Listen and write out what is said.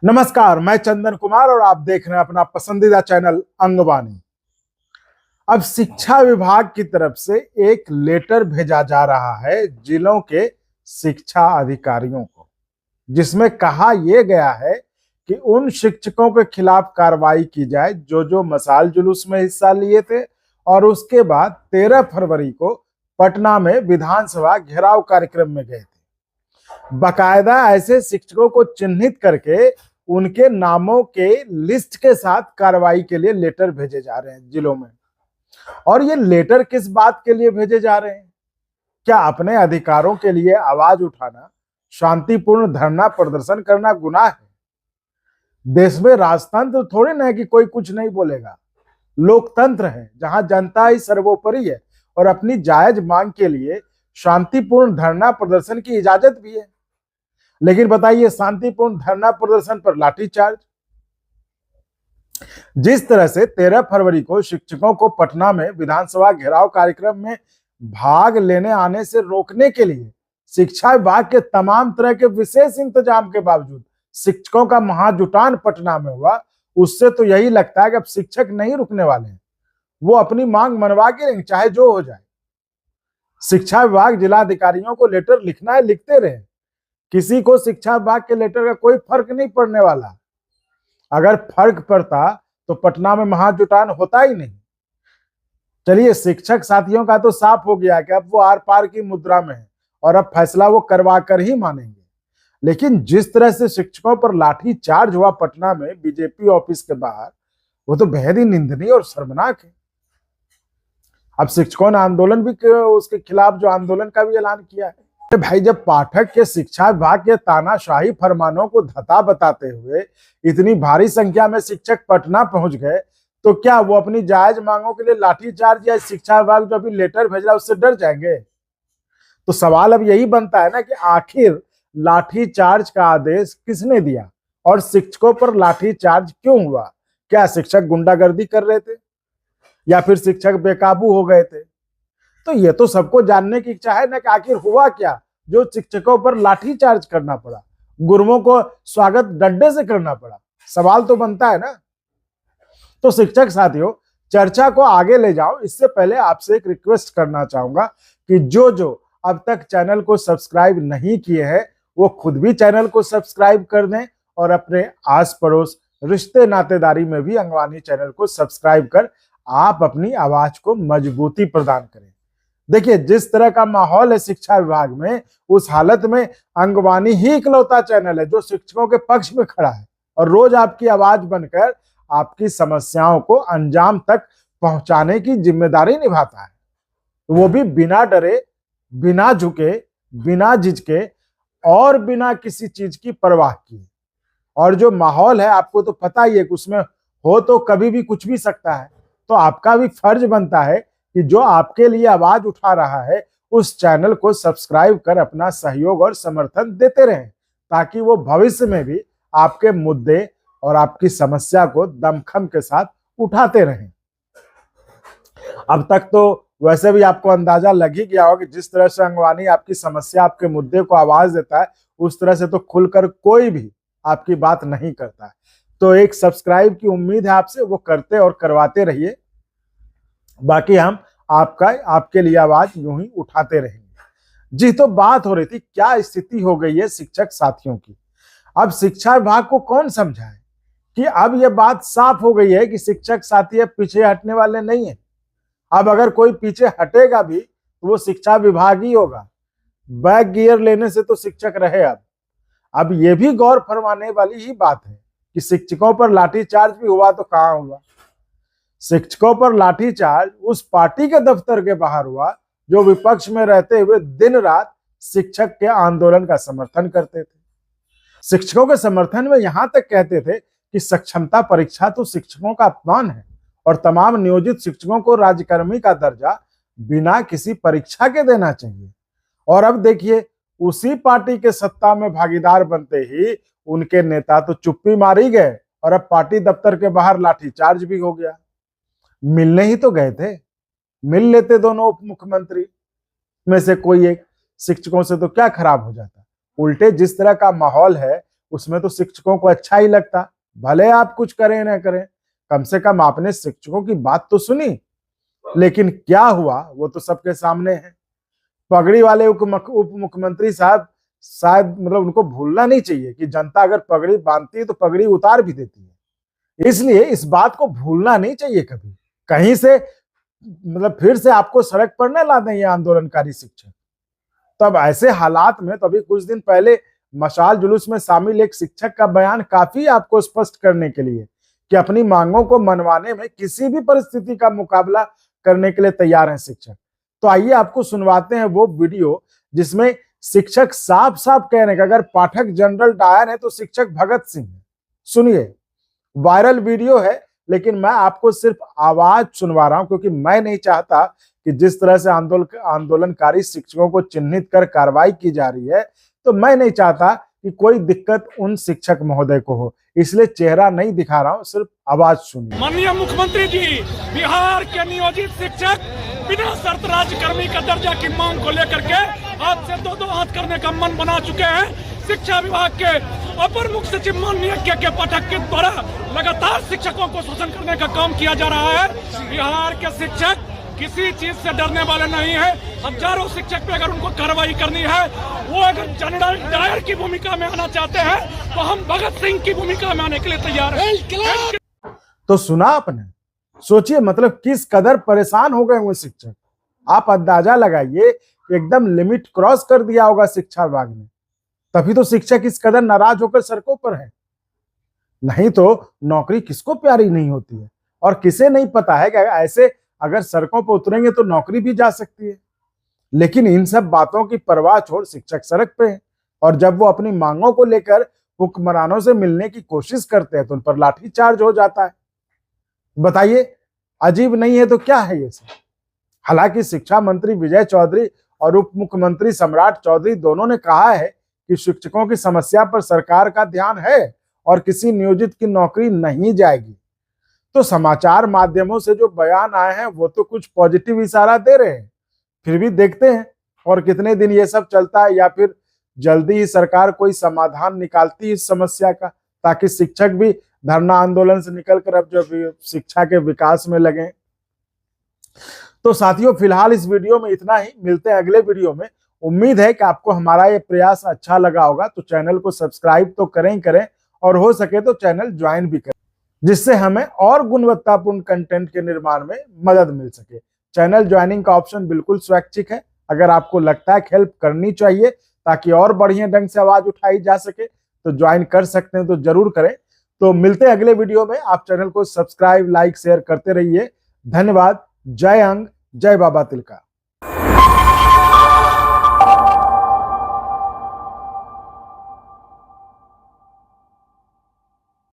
नमस्कार, मैं चंदन कुमार और आप देख रहे हैं अपना पसंदीदा चैनल अंगवाणी। अब शिक्षा विभाग की तरफ से एक लेटर भेजा जा रहा है जिलों के शिक्षा अधिकारियों को, जिसमें कहा यह गया है कि उन शिक्षकों के खिलाफ कार्रवाई की जाए जो मशाल जुलूस में हिस्सा लिए थे और उसके बाद 13 फरवरी को पटना में विधानसभा घेराव कार्यक्रम में गए थे। बाकायदा ऐसे शिक्षकों को चिन्हित करके उनके नामों के लिस्ट के साथ कार्रवाई के लिए लेटर भेजे जा रहे हैं जिलों में। और ये लेटर किस बात के लिए भेजे जा रहे हैं? क्या अपने अधिकारों के लिए आवाज उठाना, शांतिपूर्ण धरना प्रदर्शन करना गुनाह है? देश में राजतंत्र थोड़ी ना है कि कोई कुछ नहीं बोलेगा। लोकतंत्र है जहां जनता ही सर्वोपरि है और अपनी जायज मांग के लिए शांतिपूर्ण धरना प्रदर्शन की इजाजत भी है। लेकिन बताइए, शांतिपूर्ण धरना प्रदर्शन पर लाठीचार्ज। जिस तरह से 13 फरवरी को शिक्षकों को पटना में विधानसभा घेराव कार्यक्रम में भाग लेने आने से रोकने के लिए शिक्षा विभाग के तमाम तरह के विशेष इंतजाम के बावजूद शिक्षकों का महाजुटान पटना में हुआ, उससे तो यही लगता है कि अब शिक्षक नहीं रुकने वाले हैं। वो अपनी मांग मनवा के रहेंगे, चाहे जो हो जाए। शिक्षा विभाग जिलाधिकारियों को लेटर लिखना है, लिखते रहे। किसी को शिक्षा विभाग के लेटर का कोई फर्क नहीं पड़ने वाला। अगर फर्क पड़ता तो पटना में महाजुटान होता ही नहीं। चलिए, शिक्षक साथियों का तो साफ हो गया कि अब वो आर पार की मुद्रा में है और अब फैसला वो करवा कर ही मानेंगे। लेकिन जिस तरह से शिक्षकों पर लाठी चार्ज हुआ पटना में बीजेपी ऑफिस के बाहर, वो तो बेहद ही निंदनीय और शर्मनाक है। अब शिक्षकों ने आंदोलन भी, उसके खिलाफ जो आंदोलन का भी ऐलान किया है। भाई, जब पाठक के शिक्षा विभाग के तानाशाही फरमानों को धता बताते हुए इतनी भारी संख्या में शिक्षक पटना पहुंच गए, तो क्या वो अपनी जायज मांगों के लिए लाठीचार्ज या शिक्षा विभाग जो अभी लेटर भेज रहा है उससे डर जाएंगे? तो सवाल अब यही बनता है ना कि आखिर लाठीचार्ज का आदेश किसने दिया और शिक्षकों पर लाठीचार्ज क्यों हुआ? क्या शिक्षक गुंडागर्दी कर रहे थे या फिर शिक्षक बेकाबू हो गए थे? तो ये तो सबको जानने की इच्छा है ना कि आखिर हुआ क्या जो शिक्षकों पर लाठीचार्ज करना पड़ा, गुरुओं को स्वागत डंडे से करना पड़ा। सवाल तो बनता है ना। तो शिक्षक साथियों, चर्चा को आगे ले जाओ इससे पहले आपसे एक रिक्वेस्ट करना चाहूंगा कि जो अब तक चैनल को सब्सक्राइब नहीं किए हैं वो खुद भी चैनल को सब्सक्राइब कर दें और अपने आस पड़ोस रिश्ते नातेदारी में भी अंगवाणी चैनल को सब्सक्राइब कर आप अपनी आवाज को मजबूती प्रदान करें। देखिए, जिस तरह का माहौल है शिक्षा विभाग में, उस हालत में अंगवाणी ही इकलौता चैनल है जो शिक्षकों के पक्ष में खड़ा है और रोज आपकी आवाज बनकर आपकी समस्याओं को अंजाम तक पहुंचाने की जिम्मेदारी निभाता है, वो भी बिना डरे, बिना झुके, बिना झिझके और बिना किसी चीज की परवाह किए। और जो माहौल है आपको तो पता ही है कि उसमें हो तो कभी भी कुछ भी सकता है। तो आपका भी फर्ज बनता है कि जो आपके लिए आवाज उठा रहा है उस चैनल को सब्सक्राइब कर अपना सहयोग और समर्थन देते रहें, ताकि वो भविष्य में भी आपके मुद्दे और आपकी समस्या को दमखम के साथ उठाते रहें। अब तक तो वैसे भी आपको अंदाजा लग ही गया होगा कि जिस तरह से अंगवाणी आपकी समस्या, आपके मुद्दे को आवाज देता है, उस तरह से तो खुलकर कोई भी आपकी बात नहीं करता है। तो एक सब्सक्राइब की उम्मीद है आपसे, वो करते और करवाते रहिए। बाकी हम आपके लिए आवाज यूं ही उठाते रहेंगे। जी, तो बात हो रही थी क्या स्थिति हो गई है शिक्षक साथियों की। अब शिक्षा विभाग को कौन समझाए कि अब यह बात साफ हो गई है कि शिक्षक साथी अब पीछे हटने वाले नहीं है। अब अगर कोई पीछे हटेगा भी तो वो शिक्षा विभाग ही होगा। बैक गियर लेने से तो शिक्षक रहे। अब ये भी गौर फरमाने वाली ही बात है कि शिक्षकों पर लाठीचार्ज भी हुआ तो कहां हुआ? शिक्षकों पर लाठीचार्ज उस पार्टी के दफ्तर के बाहर हुआ जो विपक्ष में रहते हुए दिन रात शिक्षक के आंदोलन का समर्थन करते थे। शिक्षकों के समर्थन में यहां तक कहते थे कि सक्षमता परीक्षा तो शिक्षकों का अपमान है और तमाम नियोजित शिक्षकों को राज्यकर्मी का दर्जा बिना किसी परीक्षा के देना चाहिए। और अब देखिए, उसी पार्टी के सत्ता में भागीदार बनते ही उनके नेता तो चुप्पी मारी गए और अब पार्टी दफ्तर के बाहर लाठीचार्ज भी हो गया। मिलने ही तो गए थे, मिल लेते दोनों उप मुख्यमंत्री में से कोई एक, शिक्षकों से तो क्या खराब हो जाता। उल्टे जिस तरह का माहौल है उसमें तो शिक्षकों को अच्छा ही लगता, भले आप कुछ करें ना करें, कम से कम आपने शिक्षकों की बात तो सुनी। लेकिन क्या हुआ वो तो सबके सामने है। पगड़ी वाले उप मुख्यमंत्री साहब शायद मतलब उनको भूलना नहीं चाहिए कि जनता अगर पगड़ी बांधती है तो पगड़ी उतार भी देती है। इसलिए इस बात को भूलना नहीं चाहिए कभी। कहीं से मतलब फिर से आपको सड़क पर न ला दें ये आंदोलनकारी शिक्षक। तब ऐसे हालात में तभी कुछ दिन पहले मशाल जुलूस में शामिल एक शिक्षक का बयान काफी आपको स्पष्ट करने के लिए कि अपनी मांगों को मनवाने में किसी भी परिस्थिति का मुकाबला करने के लिए तैयार हैं शिक्षक। तो आइए आपको सुनवाते हैं वो वीडियो जिसमें शिक्षक साफ साफ कह रहे हैं कि अगर पाठक जनरल डायर है तो शिक्षक भगत सिंह है। सुनिए, वायरल वीडियो है लेकिन मैं आपको सिर्फ आवाज सुनवा रहा हूं क्योंकि मैं नहीं चाहता कि जिस तरह से आंदोलनकारी शिक्षकों को चिन्हित कर कार्रवाई की जा रही है, तो मैं नहीं चाहता कि कोई दिक्कत उन शिक्षक महोदय को हो, इसलिए चेहरा नहीं दिखा रहा हूं, सिर्फ आवाज सुनिए। माननीय मुख्यमंत्री जी, बिहार के नियोजित शिक्षक बिना शर्त राज्यकर्मी का दर्जा की मांग को लेकर के हाथ से दो हाथ करने का मन बना चुके हैं। शिक्षा विभाग के अपर मुख्य सचिव माननीय के पाठक के द्वारा लगातार शिक्षकों को शोषण करने का काम किया जा रहा है। बिहार के शिक्षक किसी चीज से डरने वाले नहीं है। हजारों शिक्षक पे अगर उनको कार्रवाई करनी है, वो अगर जनरल डायर की भूमिका में आना चाहते हैं तो हम भगत सिंह की भूमिका में आने के लिए तैयार हैं। तो सुना आपने, सोचिए मतलब किस कदर परेशान हो गए वो शिक्षक। आप अंदाजा लगाइए, एकदम लिमिट क्रॉस कर दिया होगा शिक्षा विभाग ने, तभी तो शिक्षक इस कदर नाराज होकर सड़कों पर है। नहीं तो नौकरी किसको प्यारी नहीं होती है, और किसे नहीं पता है कि ऐसे अगर सड़कों पर उतरेंगे तो नौकरी भी जा सकती है। लेकिन इन सब बातों की परवाह छोड़ शिक्षक सड़क पे हैं, और जब वो अपनी मांगों को लेकर हुक्मरानों से मिलने की कोशिश करते हैं तो उन पर लाठीचार्ज हो जाता है। बताइए, अजीब नहीं है तो क्या है ये सब। हालांकि शिक्षा मंत्री विजय चौधरी और उप मुख्यमंत्री सम्राट चौधरी दोनों ने कहा है कि शिक्षकों की समस्या पर सरकार का ध्यान है और किसी नियोजित की नौकरी नहीं जाएगी। तो समाचार माध्यमों से जो बयान आए हैं वो तो कुछ पॉजिटिव इशारा दे रहे हैं। फिर भी देखते हैं और कितने दिन ये सब चलता है, या फिर जल्दी ही सरकार कोई समाधान निकालती है इस समस्या का, ताकि शिक्षक भी धरना आंदोलन से निकलकर अब जो शिक्षा के विकास में लगे। तो साथियों, फिलहाल इस वीडियो में इतना ही। मिलते हैं अगले वीडियो में। उम्मीद है कि आपको हमारा ये प्रयास अच्छा लगा होगा, तो चैनल को सब्सक्राइब तो करें और हो सके तो चैनल ज्वाइन भी करें, जिससे हमें और गुणवत्तापूर्ण कंटेंट के निर्माण में मदद मिल सके। चैनल ज्वाइनिंग का ऑप्शन बिल्कुल स्वैच्छिक है। अगर आपको लगता है कि हेल्प करनी चाहिए ताकि और बढ़िया ढंग से आवाज उठाई जा सके तो ज्वाइन कर सकते हैं, तो जरूर करें। तो मिलते हैं अगले वीडियो में। आप चैनल को सब्सक्राइब, लाइक, शेयर करते रहिए। धन्यवाद। जय अंग, जय बाबा तिलका।